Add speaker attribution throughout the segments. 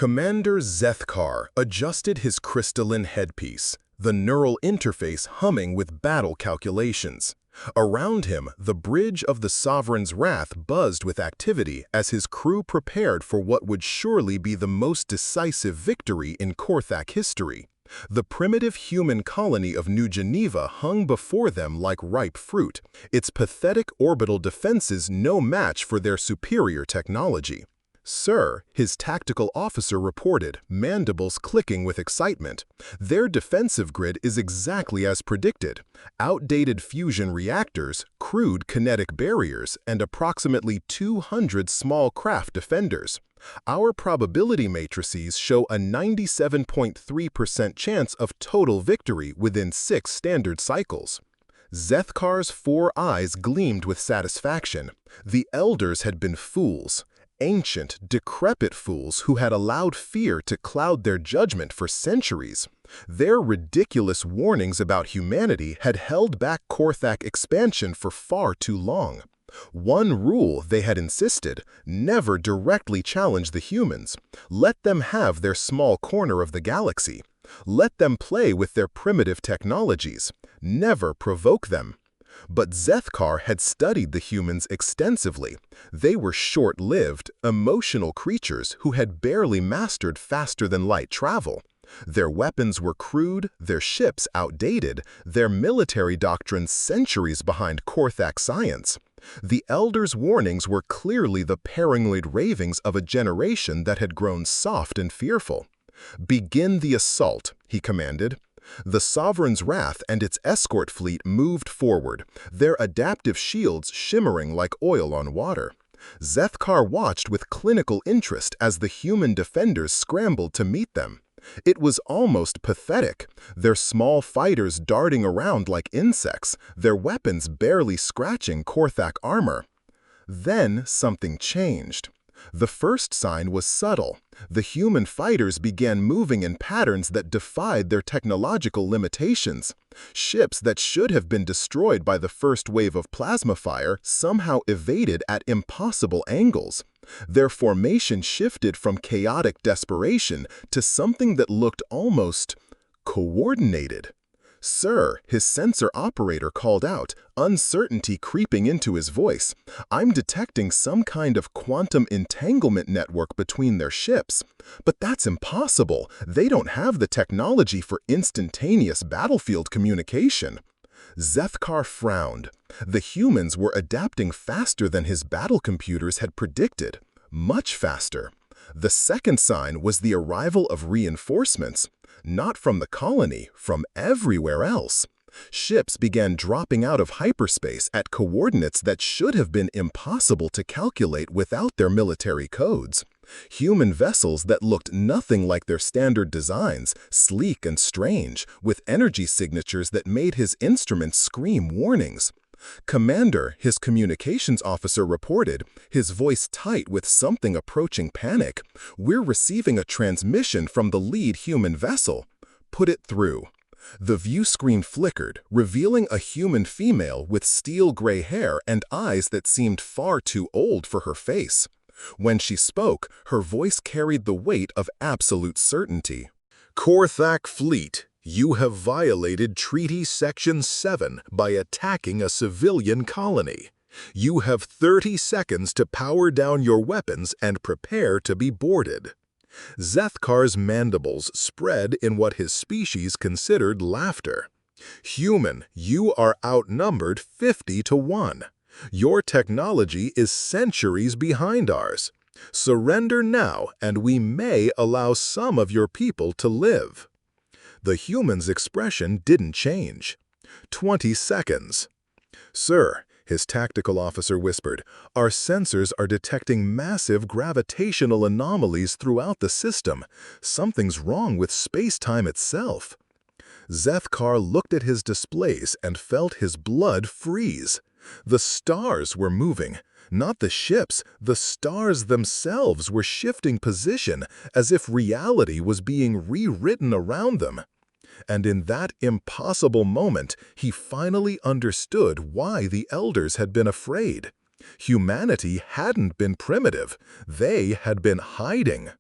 Speaker 1: Commander Zethkar adjusted his crystalline headpiece, the neural interface humming with battle calculations. Around him, the bridge of the Sovereign's Wrath buzzed with activity as his crew prepared for what would surely be the most decisive victory in Korthak history. The primitive human colony of New Geneva hung before them like ripe fruit, its pathetic orbital defenses no match for their superior technology. "Sir," his tactical officer reported, mandibles clicking with excitement. "Their defensive grid is exactly as predicted. Outdated fusion reactors, crude kinetic barriers, and approximately 200 small craft defenders. Our probability matrices show a 97.3% chance of total victory within 6 standard cycles." Zethkar's 4 eyes gleamed with satisfaction. The elders had been fools. Ancient, decrepit fools who had allowed fear to cloud their judgment for centuries. Their ridiculous warnings about humanity had held back Korthak expansion for far too long. One rule they had insisted: never directly challenge the humans. Let them have their small corner of the galaxy. Let them play with their primitive technologies. Never provoke them. But Zethkar had studied the humans extensively. They were short-lived, emotional creatures who had barely mastered faster-than-light travel. Their weapons were crude, their ships outdated, their military doctrines centuries behind Korthak science. The Elders' warnings were clearly the paranoid ravings of a generation that had grown soft and fearful. "Begin the assault," he commanded. The Sovereign's Wrath and its escort fleet moved forward, their adaptive shields shimmering like oil on water. Zethkar watched with clinical interest as the human defenders scrambled to meet them. It was almost pathetic, their small fighters darting around like insects, their weapons barely scratching Korthak armor. Then something changed. The first sign was subtle. The human fighters began moving in patterns that defied their technological limitations. Ships that should have been destroyed by the first wave of plasma fire somehow evaded at impossible angles. Their formation shifted from chaotic desperation to something that looked almost coordinated. "Sir," his sensor operator called out, uncertainty creeping into his voice, "I'm detecting some kind of quantum entanglement network between their ships. But that's impossible. They don't have the technology for instantaneous battlefield communication." Zethkar frowned. The humans were adapting faster than his battle computers had predicted. Much faster. The second sign was the arrival of reinforcements. Not from the colony, from everywhere else. Ships began dropping out of hyperspace at coordinates that should have been impossible to calculate without their military codes. Human vessels that looked nothing like their standard designs, sleek and strange, with energy signatures that made his instruments scream warnings. "Commander," his communications officer reported, his voice tight with something approaching panic, "we're receiving a transmission from the lead human vessel." "Put it through." The view screen flickered, revealing a human female with steel-gray hair and eyes that seemed far too old for her face. When she spoke, her voice carried the weight of absolute certainty. "Korthak Fleet, you have violated Treaty Section 7 by attacking a civilian colony. You have 30 seconds to power down your weapons and prepare to be boarded." Zethkar's mandibles spread in what his species considered laughter. "Human, you are outnumbered 50 to 1. Your technology is centuries behind ours. Surrender now, and we may allow some of your people to live." The human's expression didn't change. 20 seconds. "Sir," his tactical officer whispered, "our sensors are detecting massive gravitational anomalies throughout the system. Something's wrong with space-time itself." Zethkar looked at his displays and felt his blood freeze. The stars were moving. Not the ships, the stars themselves were shifting position as if reality was being rewritten around them. And in that impossible moment, he finally understood why the elders had been afraid. Humanity hadn't been primitive. They had been hiding.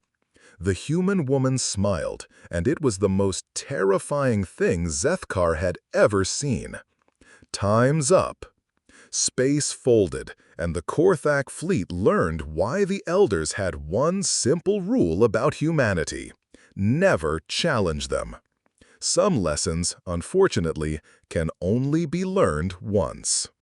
Speaker 1: The human woman smiled, and it was the most terrifying thing Zethkar had ever seen. Time's up. Space folded, and the Korthak fleet learned why the Elders had one simple rule about humanity: never challenge them. Some lessons, unfortunately, can only be learned once.